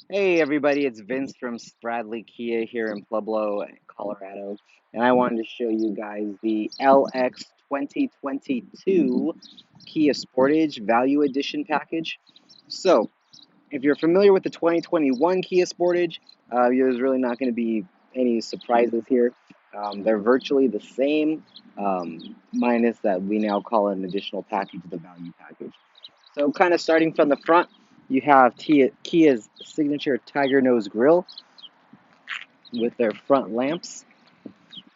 Hey everybody, it's Vince from Bradley Kia here in Pueblo, Colorado, and I wanted to show you guys the LX 2022 Kia Sportage Value Edition package. So, if you're familiar with the 2021 Kia Sportage, there's really not going to be any surprises here. They're virtually the same, minus that we now call it an additional package, the value package. So kind of starting from the front, you have Kia's signature Tiger Nose grille with their front lamps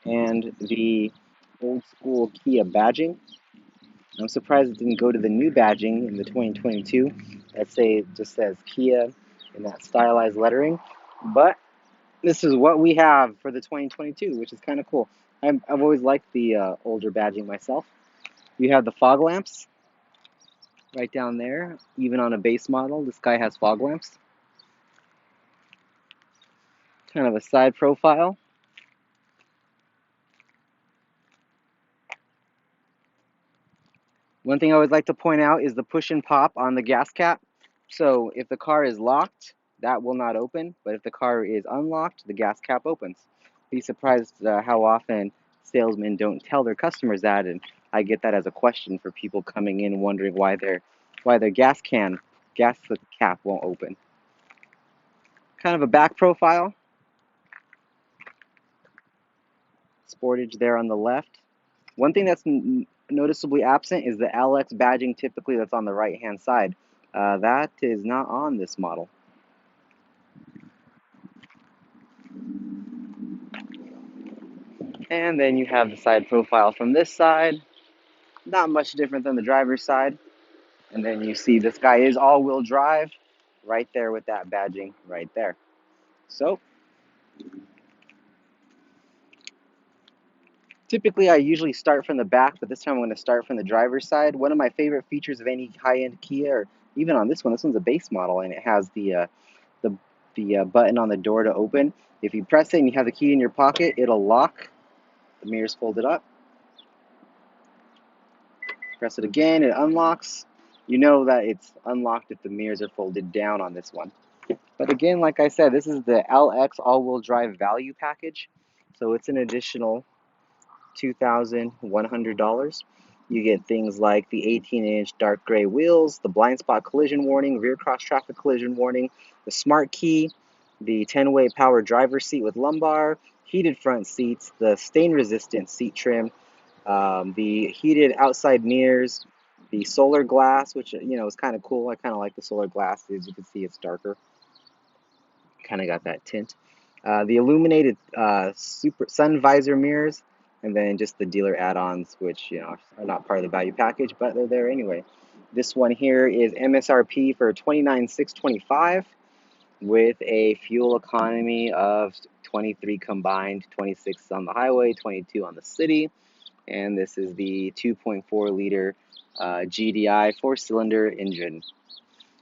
and the old school Kia badging. I'm surprised it didn't go to the new badging in the 2022 that just says Kia in that stylized lettering. But this is what we have for the 2022, which is kind of cool. I've always liked the older badging myself. You have the fog lamps right down there. Even on a base model, this guy has fog lamps. Kind of a side profile. One thing I would like to point out is the push and pop on the gas cap. So if the car is locked, that will not open, but if the car is unlocked, the gas cap opens. Be surprised how often salesmen don't tell their customers that, and I get that as a question for people coming in wondering why their gas cap won't open. Kind of a back profile, Sportage there on the left. One thing that's noticeably absent is the LX badging, typically that's on the right hand side. That is not on this model. And then you have the side profile from this side, not much different than the driver's side. And then you see this guy is all-wheel drive right there with that badging right there. So typically I usually start from the back, but this time I'm going to start from the driver's side. One of my favorite features of any high-end Kia, or even on this one's a base model, and it has the button on the door to open. If you press it and you have the key in your pocket, it'll lock. The mirror's folded up. Press it again, it unlocks. You know that it's unlocked if the mirrors are folded down on this one. But again, like I said, this is the LX all-wheel drive value package. So it's an additional $2,100. You get things like the 18-inch dark gray wheels, the blind spot collision warning, rear cross traffic collision warning, the smart key, the 10-way power driver seat with lumbar, heated front seats, the stain-resistant seat trim, the heated outside mirrors, the solar glass, which is kind of cool. I kind of like the solar glass. As you can see, it's darker. Kind of got that tint. The illuminated super sun visor mirrors, and then just the dealer add-ons, which are not part of the value package, but they're there anyway. This one here is MSRP for $29,625 with a fuel economy of 23 combined, 26 on the highway, 22 on the city, and this is the 2.4 liter GDI four-cylinder engine.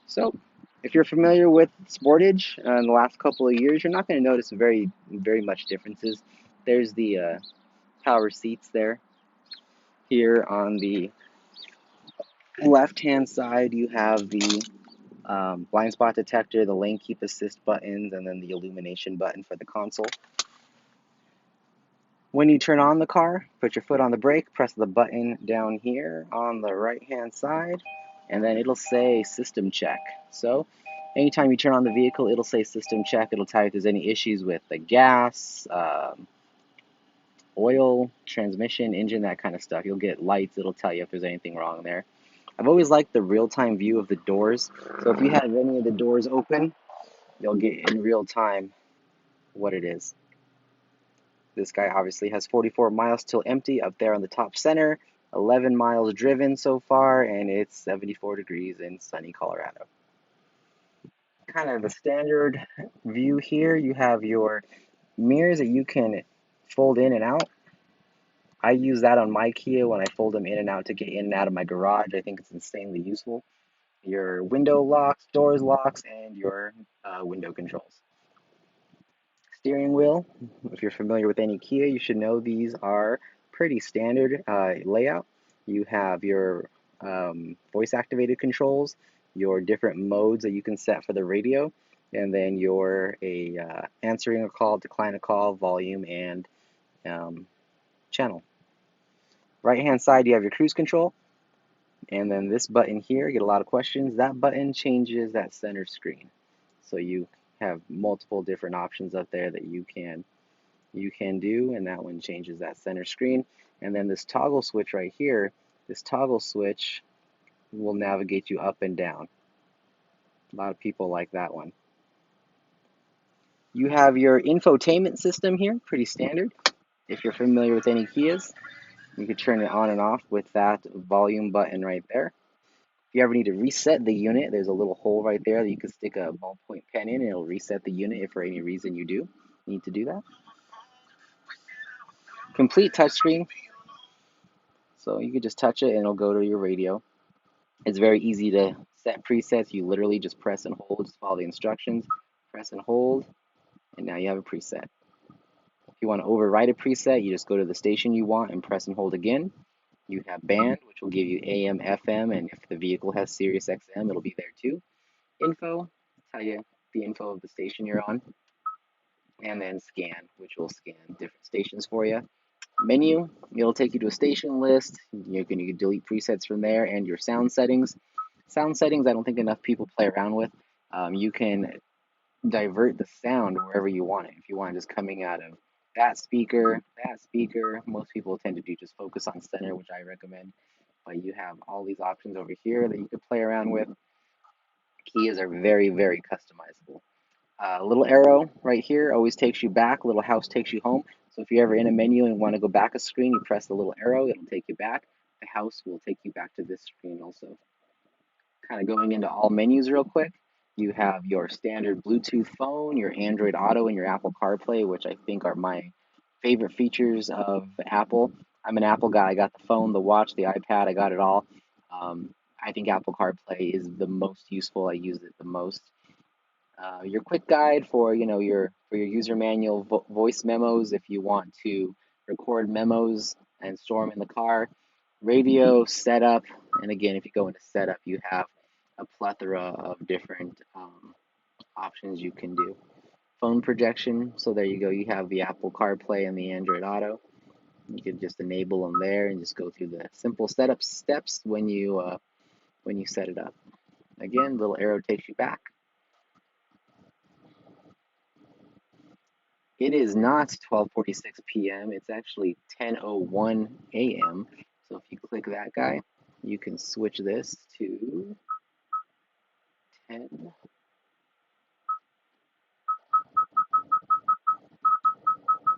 So if you're familiar with Sportage in the last couple of years, you're not going to notice very much differences. There's the power seats there. Here on the left-hand side, you have the blind spot detector, the lane keep assist buttons, and then the illumination button for the console. When you turn on the car, put your foot on the brake, press the button down here on the right-hand side, and then it'll say system check. So anytime you turn on the vehicle, it'll say system check. It'll tell you if there's any issues with the gas, oil, transmission, engine, that kind of stuff. You'll get lights. It'll tell you if there's anything wrong there. I've always liked the real-time view of the doors. So if you have any of the doors open, you'll get in real time what it is. This guy obviously has 44 miles till empty up there on the top center, 11 miles driven so far, and it's 74 degrees in sunny Colorado. Kind of a standard view here. You have your mirrors that you can fold in and out. I use that on my Kia when I fold them in and out to get in and out of my garage. I think it's insanely useful. Your window locks, doors locks, and your window controls. Steering wheel, if you're familiar with any Kia, you should know these are pretty standard layout. You have your voice activated controls, your different modes that you can set for the radio. and then your answering a call, decline a call, volume, and channel. Right hand side, you have your cruise control, and then this button here, get a lot of questions. That button changes that center screen, so you have multiple different options up there that you can do, and that one changes that center screen. And then this toggle switch right here, this toggle switch will navigate you up and down. A lot of people like that one. You have your infotainment system here, pretty standard. If you're familiar with any Kias, you can turn it on and off with that volume button right there. If you ever need to reset the unit, there's a little hole right there that you can stick a ballpoint pen in, and it'll reset the unit if for any reason you do need to do that. Complete touchscreen, so you can just touch it and it'll go to your radio. It's very easy to set presets. You literally just press and hold, just follow the instructions, press and hold, and now you have a preset. If you want to override a preset, you just go to the station you want and press and hold again. You have band, which will give you AM, FM, and if the vehicle has Sirius XM, it'll be there too. Info, tell you the info of the station you're on. And then scan, which will scan different stations for you. Menu, it'll take you to a station list. You can delete presets from there, and your sound settings. Sound settings, I don't think enough people play around with. You can divert the sound wherever you want it. If you want it just coming out of that speaker, most people tend to do just focus on center, which I recommend. But you have all these options over here that you can play around with. Keys are very, very customizable. Little arrow right here always takes you back. Little house takes you home. So if you're ever in a menu and want to go back a screen, you press the little arrow, it'll take you back. The house will take you back to this screen also. Kind of going into all menus real quick. You have your standard Bluetooth phone, your Android Auto, and your Apple CarPlay, which I think are my favorite features of Apple. I'm an Apple guy. I got the phone, the watch, the iPad. I got it all. I think Apple CarPlay is the most useful. I use it the most. Your quick guide for your user manual voice memos if you want to record memos and store them in the car. Radio setup, and again, if you go into setup, you have a plethora of different options you can do. Phone projection, so there you go. You have the Apple CarPlay and the Android Auto. You can just enable them there and just go through the simple setup steps when you set it up. Again, little arrow takes you back. It is not 12:46 p.m. It's actually 10:01 a.m. So if you click that guy, you can switch this to 10.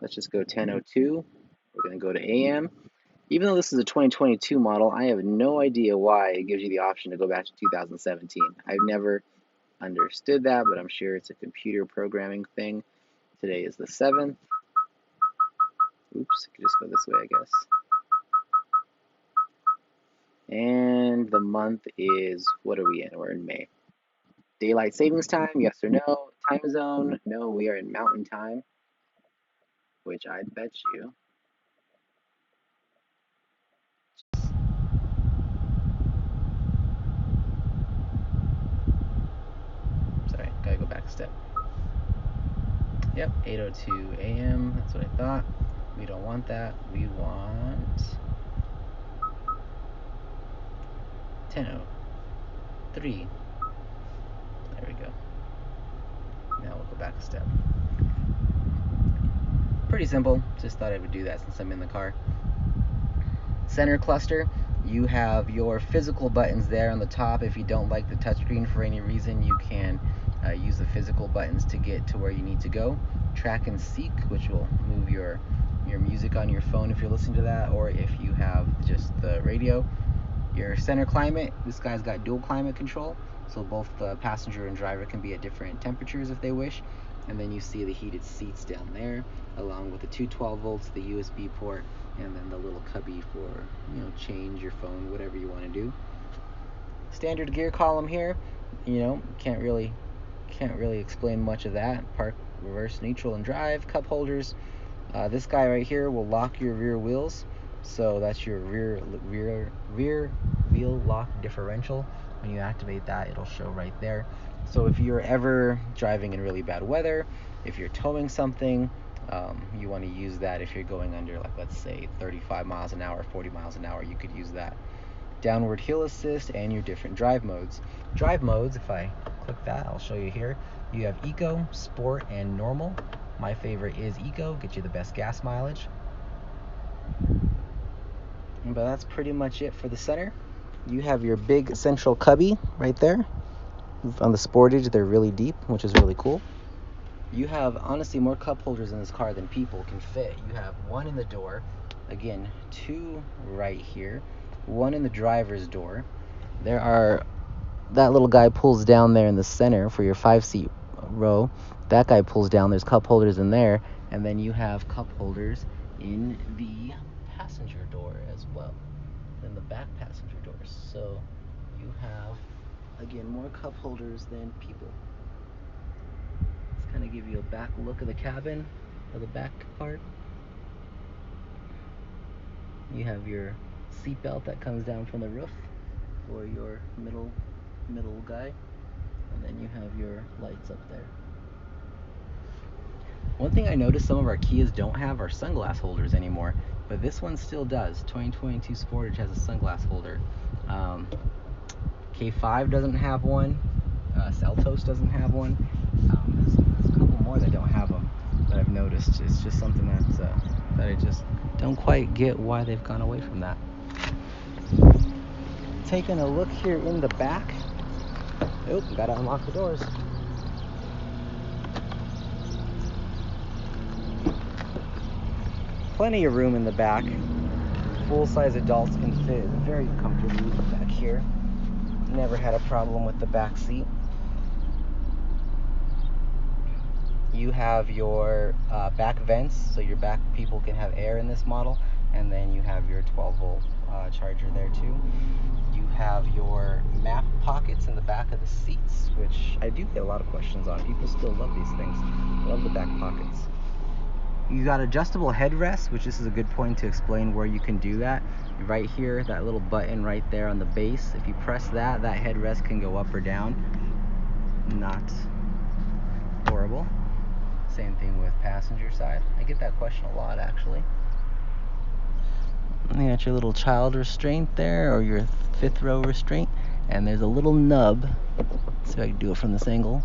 Let's just go 10:02. We're going to go to AM. Even though this is a 2022 model, I have no idea why it gives you the option to go back to 2017. I've never understood that, but I'm sure it's a computer programming thing. Today is the 7th. Oops, I could just go this way, I guess. And the month is, what are we in? We're in May. Daylight savings time, yes or no? Time zone, no, we are in mountain time, which I bet you. Sorry, gotta go back a step. Yep, 8:02 a.m., that's what I thought. We don't want that, we want 10:03. There we go. Now we'll go back a step. Pretty simple, just thought I would do that since I'm in the car. Center cluster, you have your physical buttons there on the top. If you don't like the touchscreen for any reason, you can use the physical buttons to get to where you need to go. Track and seek, which will move your music on your phone if you're listening to that, or if you have just the radio. Your center climate, this guy's got dual climate control, so both the passenger and driver can be at different temperatures if they wish. And then you see the heated seats down there, along with the 212 volts, the USB port, and then the little cubby for change your phone, whatever you want to do. Standard gear column here, can't really explain much of that. Park, reverse, neutral, and drive. Cup holders. This guy right here will lock your rear wheels, so that's your rear wheel lock differential. When you activate that, it'll show right there. So if you're ever driving in really bad weather, if you're towing something, you want to use that. If you're going under, like, let's say 35 miles an hour, 40 miles an hour, you could use that. Downward hill assist and your different drive modes. Drive modes, if I click that, I'll show you here. You have Eco, Sport, and Normal. My favorite is Eco, get you the best gas mileage. But that's pretty much it for the center. You have your big central cubby right there. On the Sportage, they're really deep, which is really cool. You have, honestly, more cup holders in this car than people can fit. You have one in the door, again, two right here, one in the driver's door. There are, that little guy pulls down there in the center for your 5-seat row. That guy pulls down, there's cup holders in there, and then you have cup holders in the passenger door as well, in the back passenger doors. So you have, again, more cup holders than people. Let's kind of give you a back look of the cabin, of the back part. You have your seat belt that comes down from the roof for your middle guy, and then you have your lights up there. One thing I noticed some of our Kias don't have are sunglass holders anymore, but this one still does. 2022 Sportage has a sunglass holder. K5 doesn't have one. Seltos doesn't have one. There's a couple more that don't have them that I've noticed. It's just something that I just don't quite get why they've gone away from that. Taking a look here in the back. Oop, gotta unlock the doors. Plenty of room in the back. Full-size adults can fit very comfortably back here. Never had a problem with the back seat. You have your back vents, so your back people can have air in this model, and then you have your 12-volt charger there too. You have your map pockets in the back of the seats, which I do get a lot of questions on. People still love these things. Love the back pockets. You got adjustable headrests, which this is a good point to explain where you can do that. Right here, that little button right there on the base, if you press that, that headrest can go up or down. Not horrible. Same thing with passenger side. I get that question a lot, actually. You got your little child restraint there, or your 5th row restraint, and there's a little nub, see if I can do it from this angle,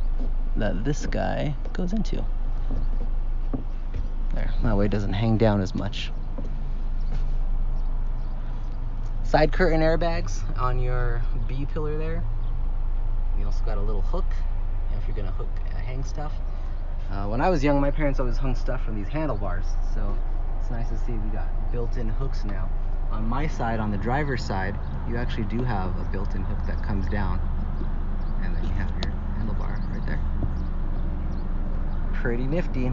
that this guy goes into. There, that way it doesn't hang down as much. Side curtain airbags on your B pillar there. You also got a little hook, if you're gonna hook hang stuff. When I was young, my parents always hung stuff from these handlebars, so it's nice to see we got built-in hooks now. On my side, on the driver's side, you actually do have a built-in hook that comes down, and then you have your handlebar right there. Pretty nifty.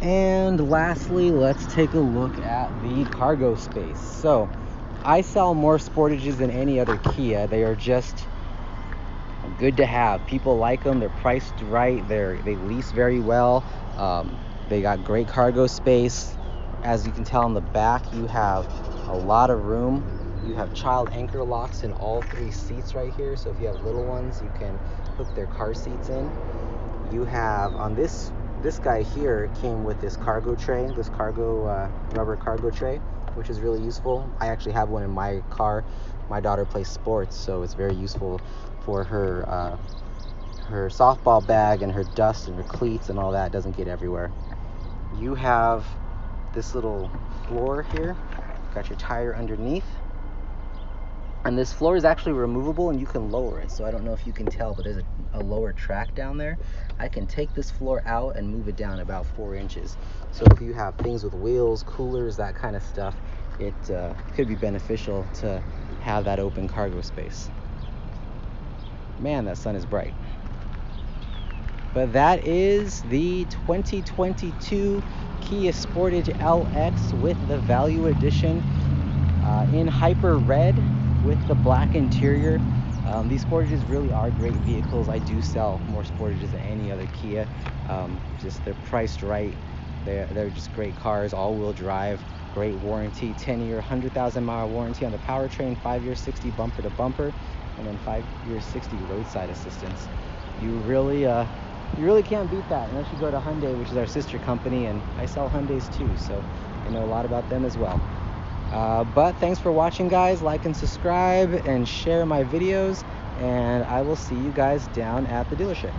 And lastly, let's take a look at the cargo space. So, I sell more Sportages than any other Kia. They are just good to have. People like them. They're priced right. They lease very well. They got great cargo space. As you can tell on the back, you have a lot of room. You have child anchor locks in all 3 seats right here. So if you have little ones, you can hook their car seats in. You have on this guy here came with this cargo tray, this rubber cargo tray, which is really useful. I actually have one in my car. My daughter plays sports, so it's very useful for her softball bag and her dust and her cleats and all that. It doesn't get everywhere. You have this little floor here. Got your tire underneath. And this floor is actually removable and you can lower it. So I don't know if you can tell, but there's a lower track down there. I can take this floor out and move it down about 4 inches. So if you have things with wheels, coolers, that kind of stuff, it could be beneficial to have that open cargo space. Man, that sun is bright. But that is the 2022 Kia Sportage LX with the Value Edition in Hyper Red with the black interior. These Sportages really are great vehicles. I do sell more Sportages than any other Kia. Just they're priced right. They're just great cars, all-wheel drive, great warranty, 10-year, 100,000-mile warranty on the powertrain, 5-year, 60 bumper to bumper, and then 5-year, 60 roadside assistance. You really can't beat that unless you go to Hyundai, which is our sister company, and I sell Hyundais too, so I know a lot about them as well. But thanks for watching, guys. Like and subscribe and share my videos, and I will see you guys down at the dealership.